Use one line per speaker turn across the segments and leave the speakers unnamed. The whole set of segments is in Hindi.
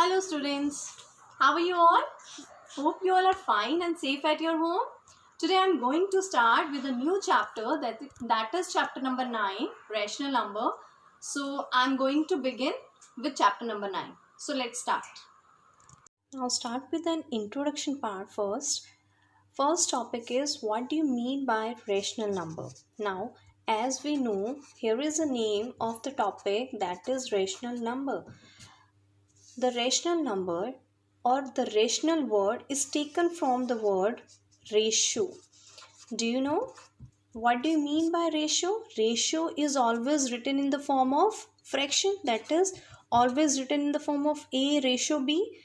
Hello students, how are you all? Hope you all are fine and safe at your home. Today I am going to start with a new chapter that is chapter number 9, rational number. So I am going to begin with chapter number 9. So let's start.
Now start with an introduction part first. First topic is what do you mean by rational number? Now, as we know, here is a name of the topic that is rational number. The rational number or the rational word is taken from the word ratio. Do you know what do you mean by ratio? Ratio is always written in the form of fraction, that is always written in the form of A ratio B.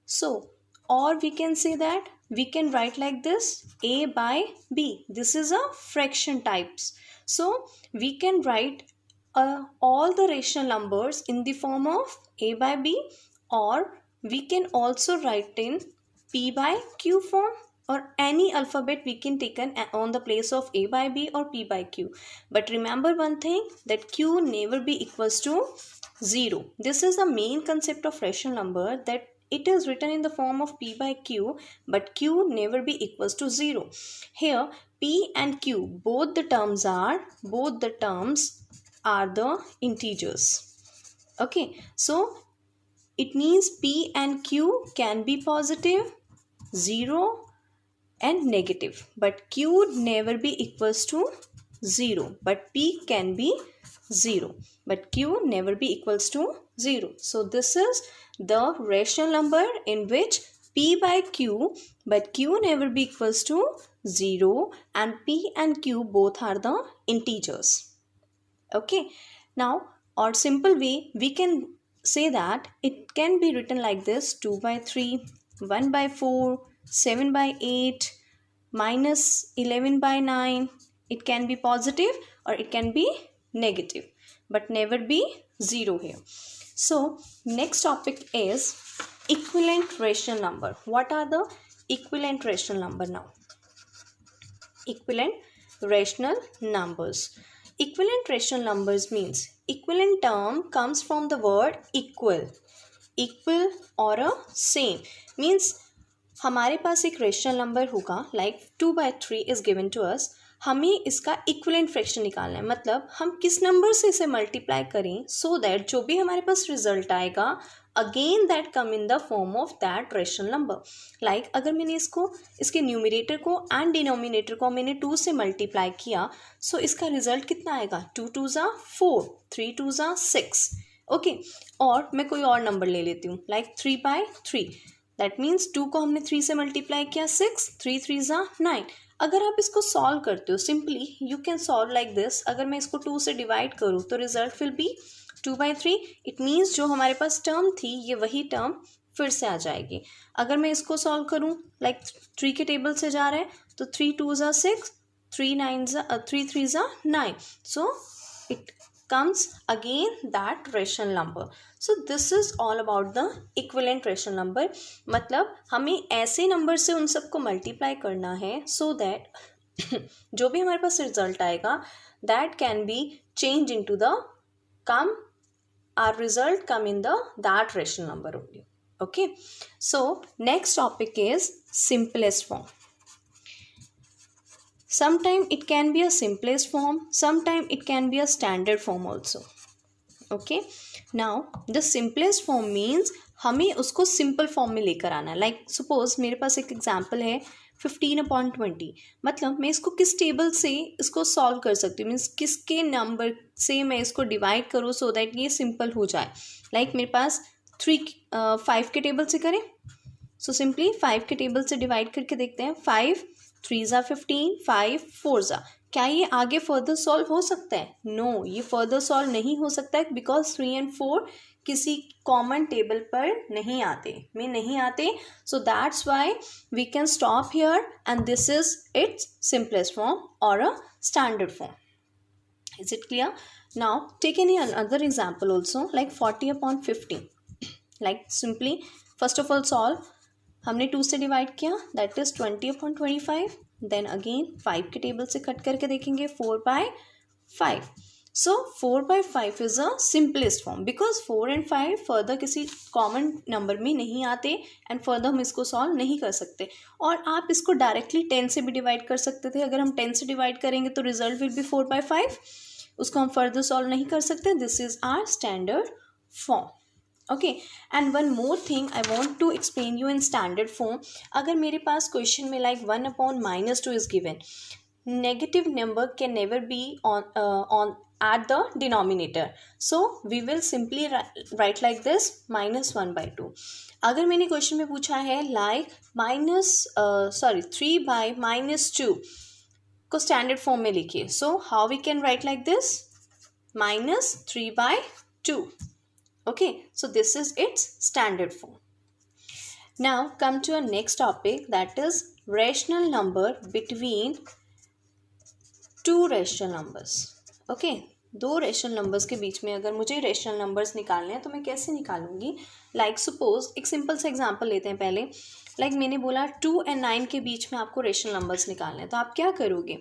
So, or we can say that we can write like this, A by B. This is a fraction types. So, we can write all the rational numbers in the form of A by B, or we can also write in P by Q form, or any alphabet we can take on the place of A by B or P by Q. But remember one thing, that Q never be equals to 0. This is the main concept of rational number, that it is written in the form of P by Q, but Q never be equals to 0. Here P and Q, both the terms are the integers. Okay, so it means P and Q can be positive, 0 and negative, but Q never be equals to 0, but P can be 0, but Q never be equals to 0. So this is the rational number in which P by Q, but Q never be equals to 0, and P and Q both are the integers. Okay, now or simple way we can say that it can be written like this: 2 by 3, 1 by 4, 7 by 8, minus 11 by 9. It can be positive or it can be negative, but never be 0 here. So next topic is equivalent rational number. What are the equivalent rational number now? Equivalent rational numbers. Equivalent rational numbers means equivalent term comes from the word equal. Equal or a same means हमारे पास एक रेशनल नंबर होगा, like 2/3 is given to us. हमें इसका इक्विवेलेंट फ्रैक्शन निकालना है, मतलब हम किस नंबर से इसे मल्टीप्लाई करें सो दैट जो भी हमारे पास रिजल्ट आएगा again that come in the form of that rational number. Like अगर मैंने इसके न्यूमरेटर को एंड डिनोमिनेटर को मैंने 2 से मल्टीप्लाई किया, सो इसका रिजल्ट कितना आएगा? 2 2 ज़ा 4, 3 2 ज़ा 6. ओके, और मैं कोई और नंबर ले लेती हूँ, लाइक 3/3. दैट मीन्स 2 को हमने 3 से मल्टीप्लाई किया 6, 3 3 ज़ा 9. अगर आप इसको सॉल्व करते हो simply you can solve like this. अगर मैं इसको 2 से डिवाइड करूँ तो result will be 2/3. It means जो हमारे पास टर्म थी ये वही टर्म फिर से आ जाएगी. अगर मैं इसको सॉल्व करूँ, लाइक 3 के टेबल से जा रहा है तो 3 2 ज़ा 6, 3 3 ज़ा 9. So it comes again that rational number. So this is all about the equivalent rational number. मतलब हमें ऐसे नंबर से उन सबको मल्टीप्लाई करना है so that जो भी हमारे पास रिजल्ट आएगा that can be changed into the our result come in that rational number only. Okay, so next topic is simplest form. Sometimes it can be a simplest form, sometimes it can be a standard form also. Okay, now the simplest form means हमें उसको simple form में लेकर आना है. Like suppose मेरे पास एक example है 15/20. मतलब मैं इसको किस टेबल से इसको सॉल्व कर सकती हूँ, मीन्स किसके नंबर से मैं इसको डिवाइड करूँ सो दैट ये सिंपल हो जाए. लाइक मेरे पास 5 के टेबल से करें, सो सिंपली 5 के टेबल से डिवाइड करके देखते हैं. 5 3 ज़ा 15, 5 4 ज़ा. क्या ये आगे फर्दर सॉल्व हो सकता है? नो, ये फर्दर सॉल्व नहीं हो सकता है बिकॉज 3 एंड 4 किसी कॉमन टेबल पर नहीं आते. So that's why we can stop here and this is its simplest form और a standard form. Is it clear? Now take any another example also, like 40/50. Like simply first of all solve. हमने 2 से डिवाइड किया, दैट इज 20/25. देन अगेन 5 के टेबल से कट करके देखेंगे 4/5. सो 4/5 is a simplest form because 4 and 5 further किसी कॉमन नंबर में नहीं आते एंड फर्दर हम इसको सॉल्व नहीं कर सकते. और आप इसको डायरेक्टली 10 से भी डिवाइड कर सकते थे. अगर हम 10 से डिवाइड करेंगे तो रिजल्ट विल बी 4/5. उसको हम फर्दर सॉल्व नहीं कर सकते. This is our standard form. Okay, and one more thing I want to explain you in standard form. अगर मेरे पास क्वेश्चन में like 1/-2 is given, negative number can never be on at the denominator, so we will simply write like this -1/2. अगर मैंने क्वेश्चन में पूछा है लाइक 3/-2 को स्टैंडर्ड फॉर्म में लिखिए, so how we can write like this -3/2. okay, so this is its standard form. Now come to our next topic, that is rational number between two rational numbers. Okay, दो रेशनल नंबर्स के बीच में अगर मुझे रेशनल नंबर्स निकालने हैं तो मैं कैसे निकालूंगी. लाइक सपोज एक सिंपल सा एग्जांपल लेते हैं पहले. लाइक मैंने बोला 2 and 9 के बीच में आपको रेशनल नंबर्स निकालने हैं, तो आप क्या करोगे.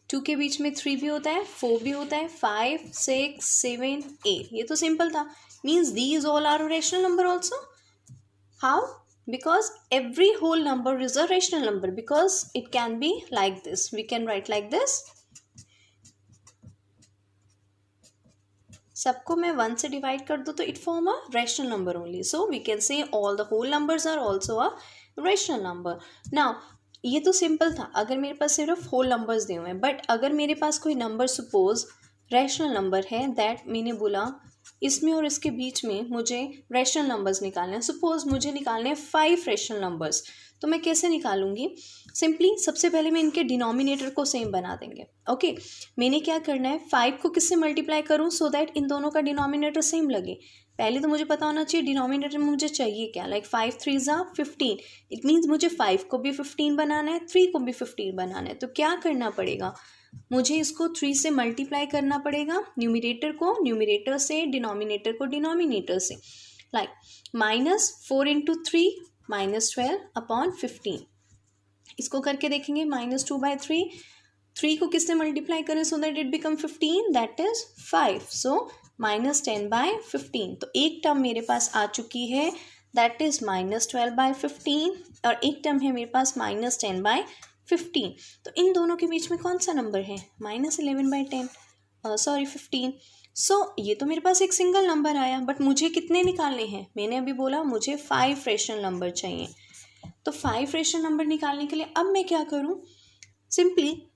2 के बीच में 3 भी होता है, 4 भी होता है, 5, 6, 7, 8. ये तो सिंपल था. Means these all are rational number also. How? because every whole number is a rational number, because it can be like this. We can write like this. सबको मैं 1 से डिवाइड कर दूँ तो it form a rational number only. So we can say all the whole numbers are also a rational number. Now ये तो सिंपल था अगर मेरे पास सिर्फ होल नंबर्स दिए हुए हैं. बट अगर मेरे पास कोई नंबर सपोज रेशनल नंबर है, दैट मैंने बोला इसमें और इसके बीच में मुझे रेशनल नंबर्स निकालने हैं. सपोज मुझे निकालने हैं 5 रेशनल नंबर्स, तो मैं कैसे निकालूंगी. सिंपली सबसे पहले मैं इनके डिनोमिनेटर को सेम बना देंगे. ओके, मैंने क्या करना है, 5 को किससे मल्टीप्लाई करूं सो दैट इन दोनों का डिनोमिनेटर सेम लगे. पहले तो मुझे पता होना चाहिए डिनोमिनेटर में मुझे चाहिए क्या. लाइक 5 3 15. इट मीन्स मुझे 5 को भी 15 बनाना है, 3 को भी 15 बनाना है. तो क्या करना पड़ेगा, मुझे इसको 3 से मल्टीप्लाई करना पड़ेगा. न्यूमिरेटर को न्यूमिरेटर से, डिनोमिनेटर को डिनोमिनेटर से. लाइक -4 × 3 -12/15. इसको करके देखेंगे -2/3. 3 को किससे मल्टीप्लाई करें so that it become 15, that is 5. सो -10/15. तो एक टर्म मेरे पास आ चुकी है, दैट इज -12/15. और एक टर्म है मेरे पास -10/15. तो इन दोनों के बीच में कौन सा नंबर है, -11/10, 15. सो ये तो मेरे पास एक सिंगल नंबर आया. बट मुझे कितने निकालने हैं, मैंने अभी बोला मुझे 5 रेशनल नंबर चाहिए. तो 5 रेशनल नंबर निकालने के लिए अब मैं क्या करूं, simply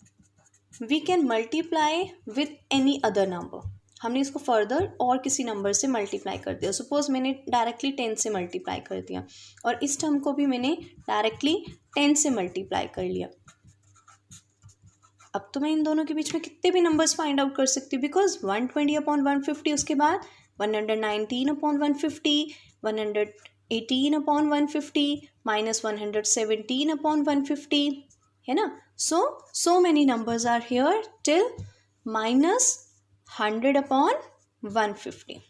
we can multiply with any other number. हमने इसको फर्दर और किसी नंबर से मल्टीप्लाई कर दिया. सपोज मैंने डायरेक्टली 10 से मल्टीप्लाई कर दिया, और इस टर्म को भी मैंने डायरेक्टली 10 से मल्टीप्लाई कर लिया. अब तो मैं इन दोनों के बीच में कितने भी नंबर्स फाइंड आउट कर सकती हूँ, बिकॉज 120/150, उसके बाद 119/150, 118/150, -117/150, है ना. so many numbers are here till -100/150.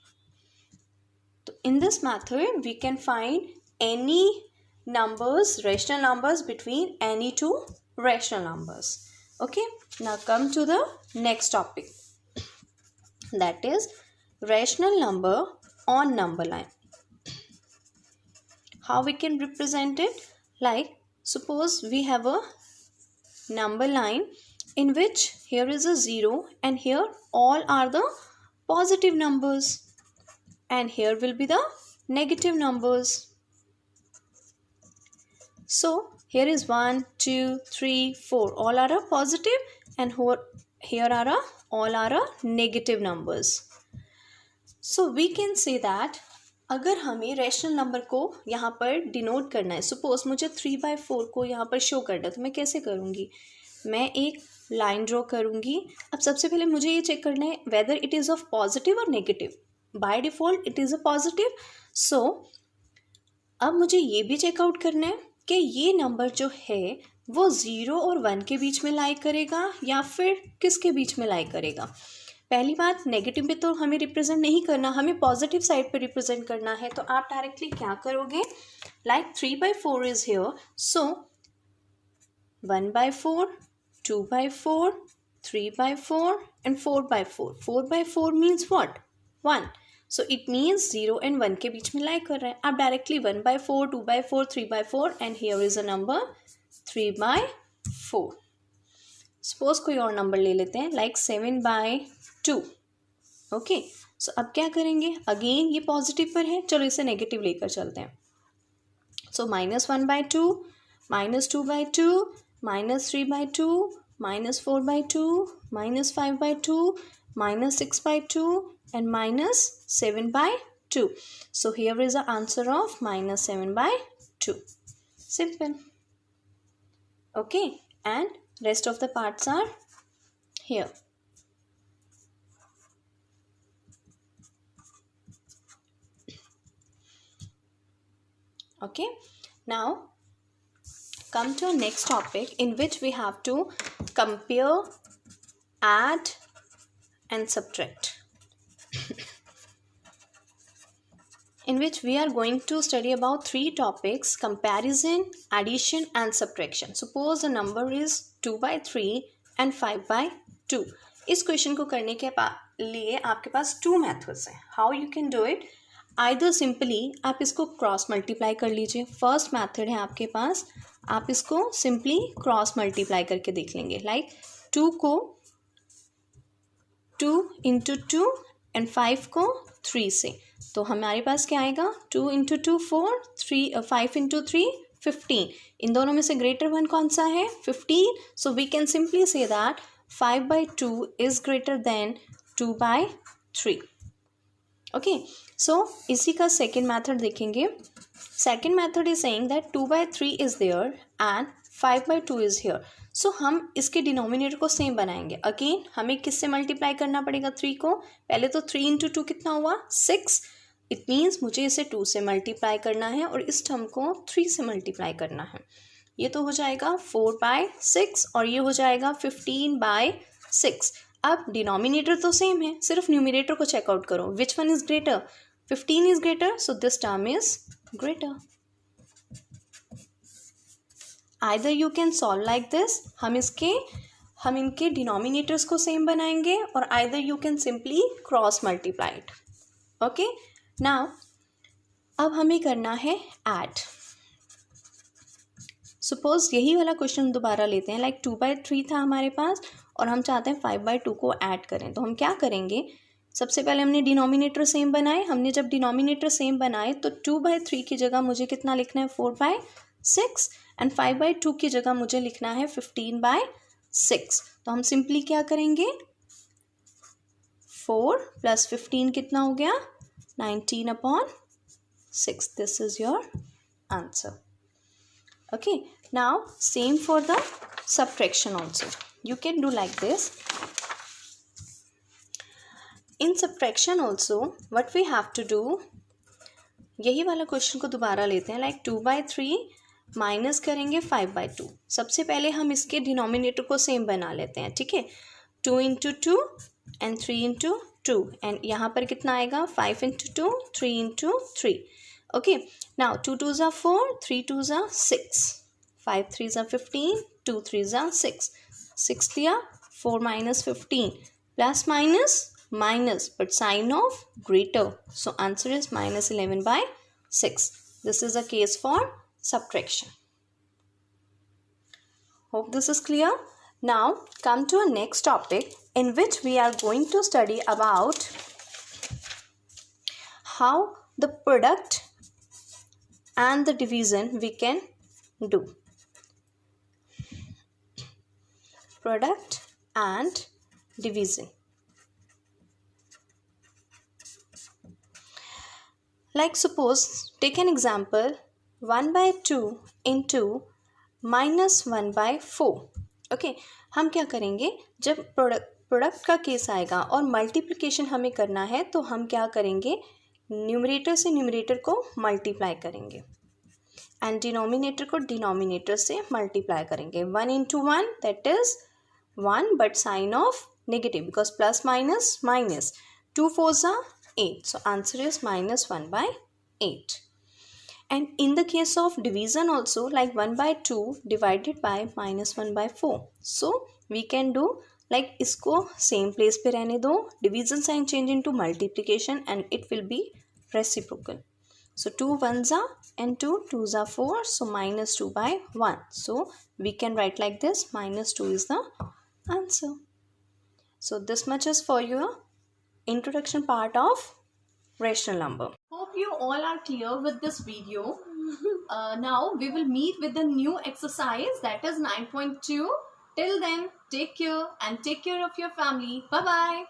So in this method we can find any numbers, rational numbers between any two rational numbers. Okay, now come to the next topic, that is rational number on number line. How we can represent it, like suppose we have a number line in which here is a 0 and here all are the positive numbers and here will be the negative numbers. So here is 1 2 3 4, all are a positive, and here are all are a negative numbers. So we can say that अगर हमें रेशनल नंबर को यहाँ पर डिनोट करना है, सपोज मुझे 3/4 को यहाँ पर शो करना है, तो मैं कैसे करूँगी, मैं एक लाइन ड्रॉ करूँगी. अब सबसे पहले मुझे ये चेक करना है whether it is of positive और negative. By default it is a positive. So अब मुझे ये भी चेकआउट करना है कि ये नंबर जो है वो 0 और 1 के बीच में लाई करेगा या फिर किसके बीच में लाई करेगा. पहली बात, नेगेटिव पे तो हमें रिप्रेजेंट नहीं करना, हमें पॉजिटिव साइड पे रिप्रेजेंट करना है. तो आप डायरेक्टली क्या करोगे, like 3/4 is here, so 1/4, 2/4, 3 by 4 and 4 by 4. 4 by 4 means what? 1. So it means 0 and 1 के बीच में lie कर रहा है. आप directly 1 by 4, 2 by 4, 3 by 4 and here is a number 3 by 4. Suppose कोई और number ले लेते हैं like 7 by 2. Okay. So अब क्या करेंगे? Again ये positive पर है. चलो इसे negative लेकर चलते हैं. So minus 1 by 2, minus 2 by 2, minus 3 by 2, minus 4 by 2, minus 5 by 2, minus 6 by 2 and minus 7 by 2. So here is the answer of minus 7 by 2. Simple. Okay, and rest of the parts are here. Okay, now come to our next topic in which we have to compare, add and subtract. In which we are going to study about 3 topics: comparison, addition and subtraction. Suppose the number is 2 by 3 and 5 by 2. इस क्वेश्चन को करने के लिए आपके पास 2 मेथड्स हैं. How you can do it? Either simply आप इसको क्रॉस मल्टीप्लाई कर लीजिए. फर्स्ट मेथड है आपके पास, आप इसको सिंपली क्रॉस मल्टीप्लाई करके देख लेंगे. लाइक 2 को 2 इंटू 2 एंड 5 को 3 से. तो हमारे पास क्या आएगा? 2 इंटू 2 4, 5 इंटू 3 15. इन दोनों में से ग्रेटर वन कौन सा है? 15. So we can simply say that 5 by 2 is greater than 2 by 3. Okay, so इसी का सेकेंड मैथड देखेंगे. Second method is saying that 2 by 3 is there and 5 by 2 is here. So हम इसके डिनोमिनेटर को सेम बनाएंगे. अगेन हमें किससे मल्टीप्लाई करना पड़ेगा? 3 को. पहले तो 3 इंटू 2 कितना हुआ? 6. इट मीन्स मुझे इसे 2 से मल्टीप्लाई करना है और इस टर्म को 3 से मल्टीप्लाई करना है. ये तो हो जाएगा 4 by 6 और ये हो जाएगा 15 by 6. अब डिनोमिनेटर तो सेम है, सिर्फ न्यूमिनेटर को चेकआउट करो. Which one is greater? 15 is greater, so this term is greater. Either you can solve like this. हम इनके डिनोमिनेटर्स को सेम बनाएंगे और either you can simply cross multiply it. Okay, now अब हमें करना है ऐड. सपोज यही वाला क्वेश्चन दोबारा लेते हैं. लाइक 2 by 3 था हमारे पास और हम चाहते हैं 5 by 2 को ऐड करें. तो हम क्या करेंगे? सबसे पहले हमने डिनोमिनेटर सेम बनाए. हमने जब डिनोमिनेटर सेम बनाए तो 2 by 3 की जगह मुझे कितना लिखना है? 4 by 6 एंड 5 by 2 की जगह मुझे लिखना है 15 by 6. तो हम सिंपली क्या करेंगे? 4 + 15 कितना हो गया? 19/6. This is your answer. Okay, now same for the subtraction also. You can do like this. In subtraction also, what we have to do, यही वाला क्वेश्चन को दोबारा लेते हैं. लाइक 2 by 3 माइनस करेंगे 5 by 2. सबसे पहले हम इसके डिनोमिनेटर को सेम बना लेते हैं. ठीक है, 2 इंटू 2 एंड 3 इंटू 2 एंड यहाँ पर कितना आएगा? 5 into 2, 3 into 3. Okay, now 2 2s are 4, 3 2s are 6, 5 3s are 15, 2 3s are 6. 6 लिया, 4 minus 15, plus minus minus, but sign of greater. So answer is minus 11/6. This is a case for subtraction. Hope this is clear. Now come to our next topic in which we are going to study about how the product and the division we can do. Product and division. Like suppose, take an example, 1 by 2 into minus 1 by 4. Okay, हम क्या करेंगे? जब प्रोडक्ट का केस आएगा और मल्टीप्लिकेशन हमें करना है तो हम क्या करेंगे? न्यूमरेटर से न्यूमरेटर को मल्टीप्लाई करेंगे एंड डिनोमिनेटर को डिनोमिनेटर से मल्टीप्लाई करेंगे. 1 into 1 that is 1 but sign of negative because plus minus minus. 2 4s are 8. So answer is minus 1/8. And in the case of division also, like 1 by 2 divided by minus 1 by 4. So we can do like इसको सेम प्लेस पे रहने दो, division sign change into multiplication and it will be reciprocal. So 2 ones are and 2 twos are 4, so minus 2 by 1. So we can write like this, minus 2 is the answer. So this much is for your introduction part of rational number.
Hope you all are clear with this video. Now we will meet with the new exercise, that is 9.2. Till then, take care and take care of your family. Bye bye.